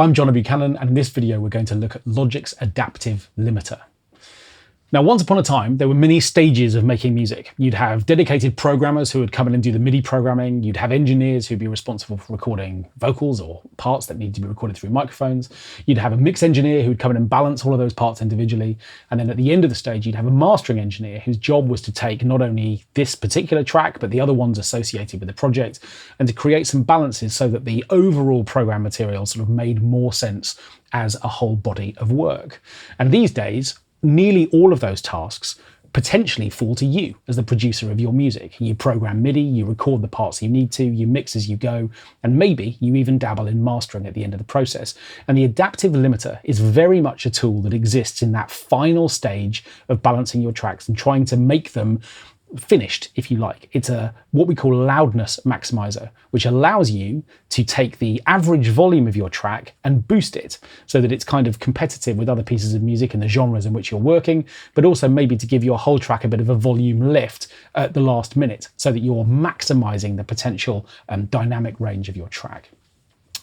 I'm Jono Buchanan, and in this video we're going to look at Logic's adaptive limiter. Now, once upon a time, there were many stages of making music. You'd have dedicated programmers who would come in and do the MIDI programming. You'd have engineers who'd be responsible for recording vocals or parts that need to be recorded through microphones. You'd have a mix engineer who would come in and balance all of those parts individually. And then at the end of the stage, you'd have a mastering engineer whose job was to take not only this particular track, but the other ones associated with the project, and to create some balances so that the overall program material sort of made more sense as a whole body of work. And these days, nearly all of those tasks potentially fall to you as the producer of your music. You program MIDI, you record the parts you need to, you mix as you go, and maybe you even dabble in mastering at the end of the process. And the adaptive limiter is very much a tool that exists in that final stage of balancing your tracks and trying to make them finished, if you like. It's a what we call loudness maximiser, which allows you to take the average volume of your track and boost it so that it's kind of competitive with other pieces of music and the genres in which you're working, but also maybe to give your whole track a bit of a volume lift at the last minute so that you're maximizing the potential dynamic range of your track.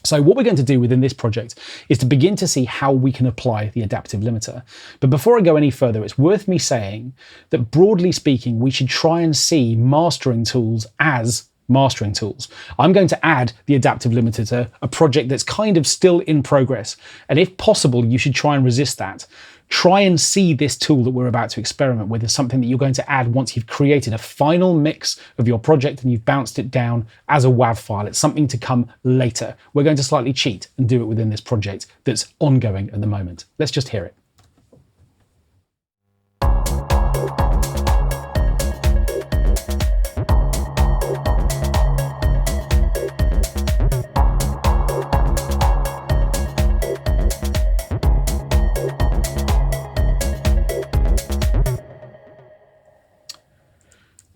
So what we're going to do within this project is to begin to see how we can apply the adaptive limiter. But before I go any further, it's worth me saying that broadly speaking, we should try and see mastering tools as mastering tools. I'm going to add the adaptive limiter to a project that's kind of still in progress. And if possible, you should try and resist that. Try and see this tool that we're about to experiment with as something that you're going to add once you've created a final mix of your project and you've bounced it down as a WAV file. It's something to come later. We're going to slightly cheat and do it within this project that's ongoing at the moment. Let's just hear it.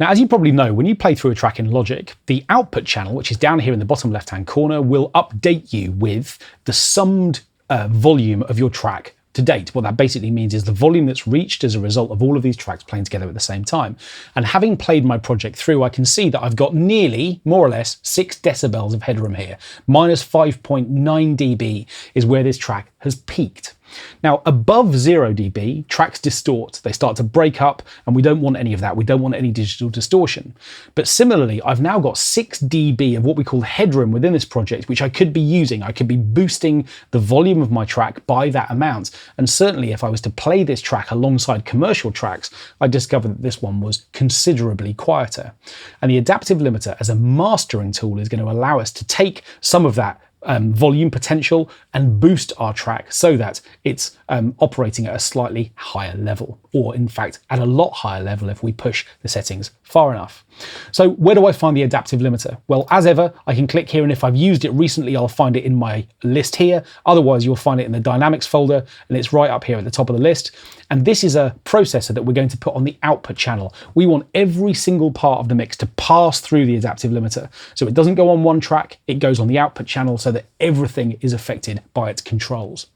Now, as you probably know, when you play through a track in Logic, the output channel, which is down here in the bottom left-hand corner, will update you with the summed volume of your track to date. What that basically means is the volume that's reached as a result of all of these tracks playing together at the same time. And having played my project through, I can see that I've got nearly, more or less, 6 decibels of headroom here. Minus 5.9 dB is where this track has peaked. Now, above 0 dB, tracks distort. They start to break up, and we don't want any of that. We don't want any digital distortion. But similarly, I've now got 6 dB of what we call headroom within this project, which I could be using. I could be boosting the volume of my track by that amount. And certainly, if I was to play this track alongside commercial tracks, I discovered that this one was considerably quieter. And the adaptive limiter as a mastering tool is going to allow us to take some of that volume potential and boost our track so that it's operating at a slightly higher level, or in fact at a lot higher level if we push the settings far enough. So where do I find the adaptive limiter? Well, as ever, I can click here, and if I've used it recently, I'll find it in my list here. Otherwise, you'll find it in the dynamics folder, and it's right up here at the top of the list. And this is a processor that we're going to put on the output channel. We want every single part of the mix to pass through the adaptive limiter. So it doesn't go on one track, it goes on the output channel so that everything is affected by its controls.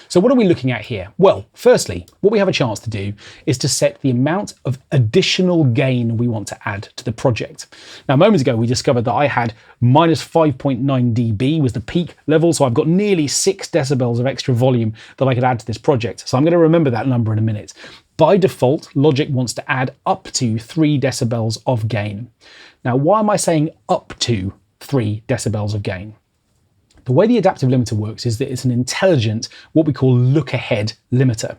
So what are we looking at here? Well, firstly, what we have a chance to do is to set the amount of additional gain we want to add to the project. Now, moments ago, we discovered that I had minus 5.9 dB was the peak level, so I've got nearly 6 decibels of extra volume that I could add to this project. So I'm going to remember that number in a minute. By default, Logic wants to add up to 3 decibels of gain. Now, why am I saying up to 3 decibels of gain? The way the adaptive limiter works is that it's an intelligent, what we call Lookahead limiter.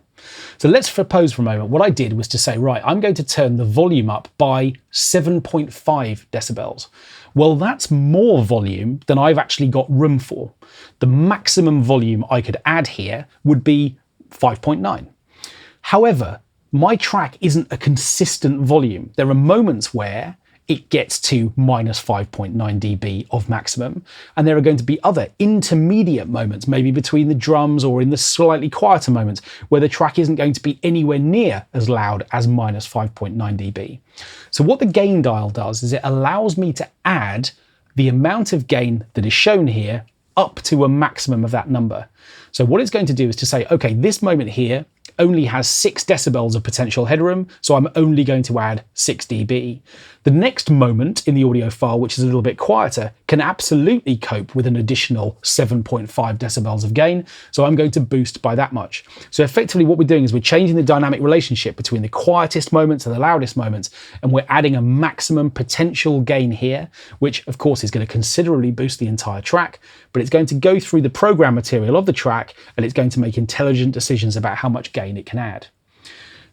So let's suppose for a moment what I did was to say, right, I'm going to turn the volume up by 7.5 decibels. Well, that's more volume than I've actually got room for. The maximum volume I could add here would be 5.9. However, my track isn't a consistent volume. There are moments where it gets to minus 5.9 dB of maximum. And there are going to be other intermediate moments, maybe between the drums or in the slightly quieter moments, where the track isn't going to be anywhere near as loud as minus 5.9 dB. So what the gain dial does is it allows me to add the amount of gain that is shown here up to a maximum of that number. So what it's going to do is to say, okay, this moment here only has 6 decibels of potential headroom, so I'm only going to add 6 dB. The next moment in the audio file, which is a little bit quieter, can absolutely cope with an additional 7.5 decibels of gain, so I'm going to boost by that much. So effectively what we're doing is we're changing the dynamic relationship between the quietest moments and the loudest moments, and we're adding a maximum potential gain here, which of course is going to considerably boost the entire track, but it's going to go through the program material of the track and it's going to make intelligent decisions about how much gain it can add.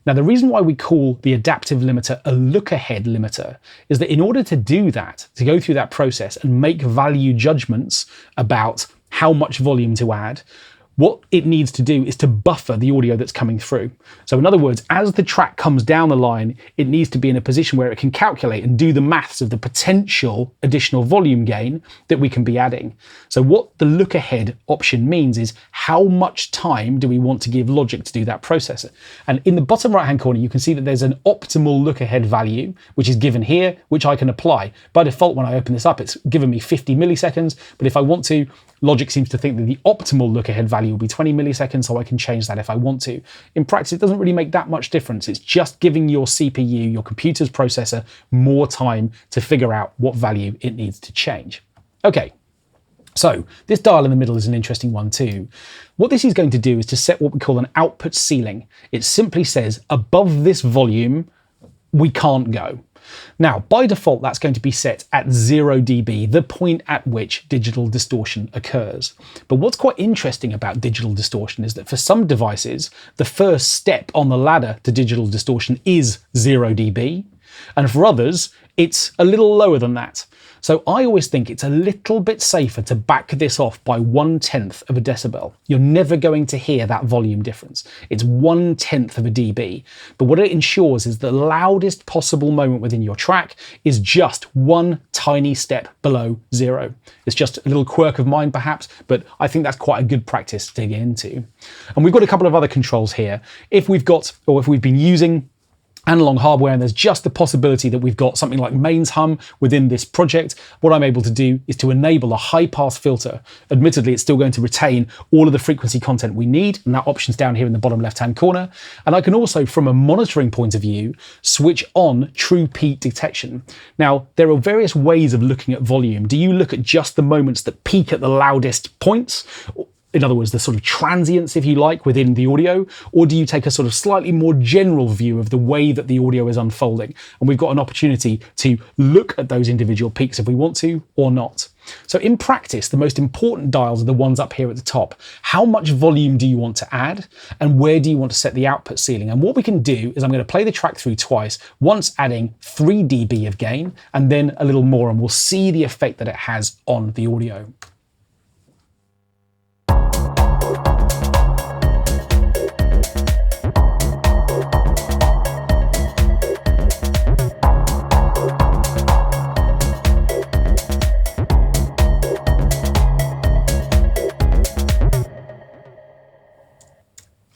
Now, the reason why we call the adaptive limiter a look-ahead limiter is that in order to do that, to go through that process and make value judgments about how much volume to add, what it needs to do is to buffer the audio that's coming through. So in other words, as the track comes down the line, it needs to be in a position where it can calculate and do the maths of the potential additional volume gain that we can be adding. So what the look ahead option means is how much time do we want to give Logic to do that process? And in the bottom right hand corner, you can see that there's an optimal look ahead value, which is given here, which I can apply. By default, when I open this up, it's given me 50 milliseconds, but if I want to, Logic seems to think that the optimal look-ahead value will be 20 milliseconds, so I can change that if I want to. In practice, it doesn't really make that much difference. It's just giving your CPU, your computer's processor, more time to figure out what value it needs to change. Okay, so this dial in the middle is an interesting one too. What this is going to do is to set what we call an output ceiling. It simply says, above this volume, we can't go. Now, by default, that's going to be set at 0 dB, the point at which digital distortion occurs. But what's quite interesting about digital distortion is that for some devices, the first step on the ladder to digital distortion is 0 dB, and for others, it's a little lower than that. So I always think it's a little bit safer to back this off by 1/10 of a decibel. You're never going to hear that volume difference. It's 1/10 of a dB. But what it ensures is the loudest possible moment within your track is just one tiny step below 0. It's just a little quirk of mine perhaps, but I think that's quite a good practice to get into. And we've got a couple of other controls here. If we've been using analog hardware and there's just the possibility that we've got something like mains hum within this project, what I'm able to do is to enable a high pass filter. Admittedly, it's still going to retain all of the frequency content we need, and that option's down here in the bottom left hand corner. And I can also, from a monitoring point of view, switch on true peak detection. Now, there are various ways of looking at volume. Do you look at just the moments that peak at the loudest points? In other words, the sort of transients, if you like, within the audio, or do you take a sort of slightly more general view of the way that the audio is unfolding? And we've got an opportunity to look at those individual peaks if we want to or not. So in practice, the most important dials are the ones up here at the top. How much volume do you want to add? And where do you want to set the output ceiling? And what we can do is I'm going to play the track through twice, once adding 3 dB of gain, and then a little more, and we'll see the effect that it has on the audio.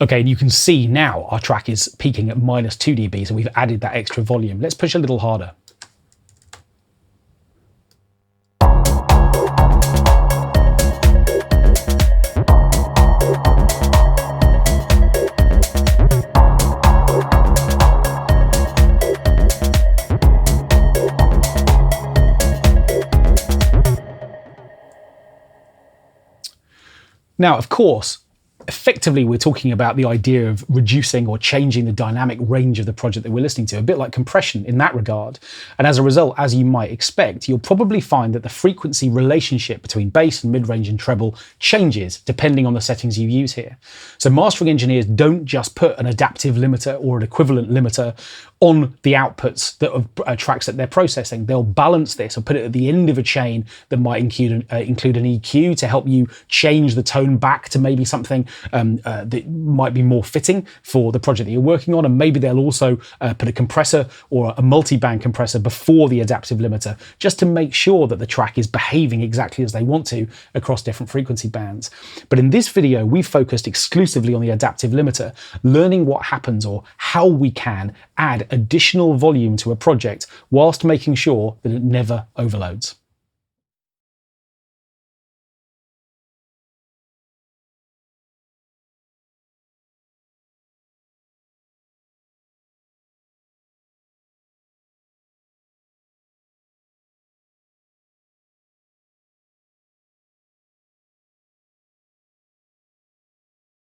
Okay, and you can see now our track is peaking at -2 dB, so we've added that extra volume. Let's push a little harder. Now, of course, effectively, we're talking about the idea of reducing or changing the dynamic range of the project that we're listening to, a bit like compression in that regard. And as a result, as you might expect, you'll probably find that the frequency relationship between bass and mid-range and treble changes depending on the settings you use here. So mastering engineers don't just put an adaptive limiter or an equivalent limiter on the outputs that of tracks that they're processing. They'll balance this or put it at the end of a chain that might include an EQ to help you change the tone back to maybe something that might be more fitting for the project that you're working on. And maybe they'll also put a compressor or a multi-band compressor before the adaptive limiter, just to make sure that the track is behaving exactly as they want to across different frequency bands. But in this video, we focused exclusively on the adaptive limiter, learning what happens or how we can add additional volume to a project whilst making sure that it never overloads.